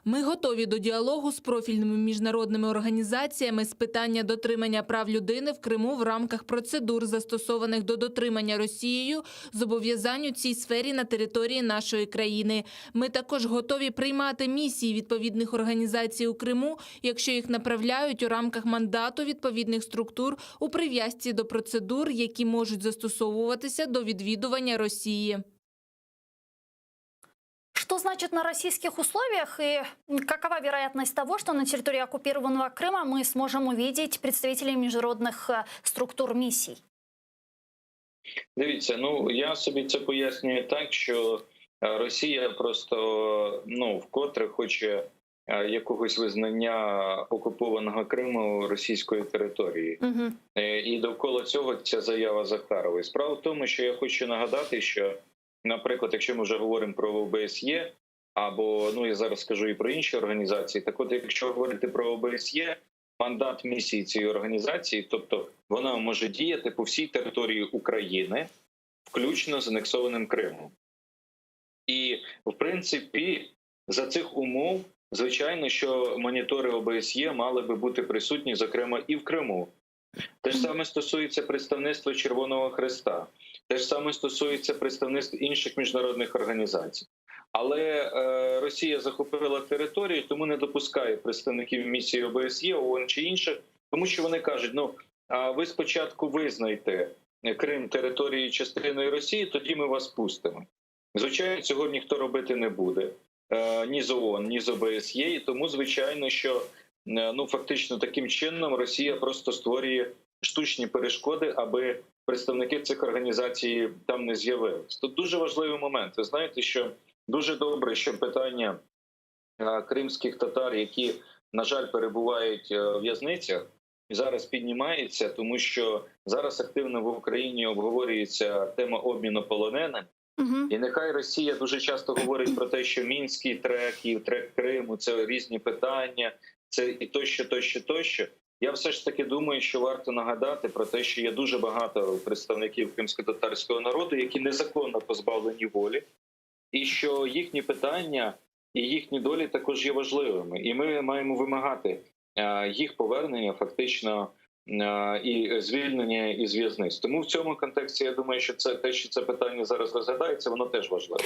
Ми готові до діалогу з профільними міжнародними організаціями з питання дотримання прав людини в Криму в рамках процедур, застосованих до дотримання Росією зобов'язань у цій сфері на території нашої країни. Ми також готові приймати місії відповідних організацій у Криму, якщо їх направляють у рамках мандату відповідних структур у прив'язці до процедур, які можуть застосовуватися до відвідування Росії. Что значит на российских условиях и какова вероятность того, что на территории оккупированного Крыма мы сможем увидеть представителей международных структур миссий? Дивіться, я собі це пояснюю так, що Росія просто вкотре хоче якогось визнання окупованого Криму російської території. Угу. І довкола цього ця заява Захарової. Справа в тому, що я хочу нагадати, що, наприклад, якщо ми вже говоримо про ОБСЄ, або, я зараз скажу і про інші організації, так от, якщо говорити про ОБСЄ, мандат місії цієї організації, тобто вона може діяти по всій території України, включно з анексованим Кримом. І, в принципі, за цих умов, звичайно, що монітори ОБСЄ мали би бути присутні, зокрема, і в Криму. Те ж саме стосується представництва Червоного Хреста, те ж саме стосується представництв інших міжнародних організацій. Але Росія захопила територію, тому не допускає представників місії ОБСЄ, ООН чи інших, тому що вони кажуть, ви спочатку визнайте Крим територією частиною Росії, тоді ми вас пустимо. Звичайно, цього ніхто робити не буде, ні з ООН, ні з ОБСЄ, і тому, звичайно, що фактично таким чином Росія просто створює штучні перешкоди, аби представники цих організацій там не з'явились. Тут дуже важливий момент. Ви знаєте, що дуже добре, що питання кримських татар, які, на жаль, перебувають в в'язницях, зараз піднімається, тому що зараз активно в Україні обговорюється тема обміну полоненим. І нехай Росія дуже часто говорить про те, що Мінський трек і трек Криму – це різні питання, це і тощо. Я все ж таки думаю, що варто нагадати про те, що є дуже багато представників кримськотатарського народу, які незаконно позбавлені волі, і що їхні питання і їхні долі також є важливими. І ми маємо вимагати їх повернення фактично і звільнення із в'язниць. Тому в цьому контексті я думаю, що це те, що це питання зараз розглядається, воно теж важливе.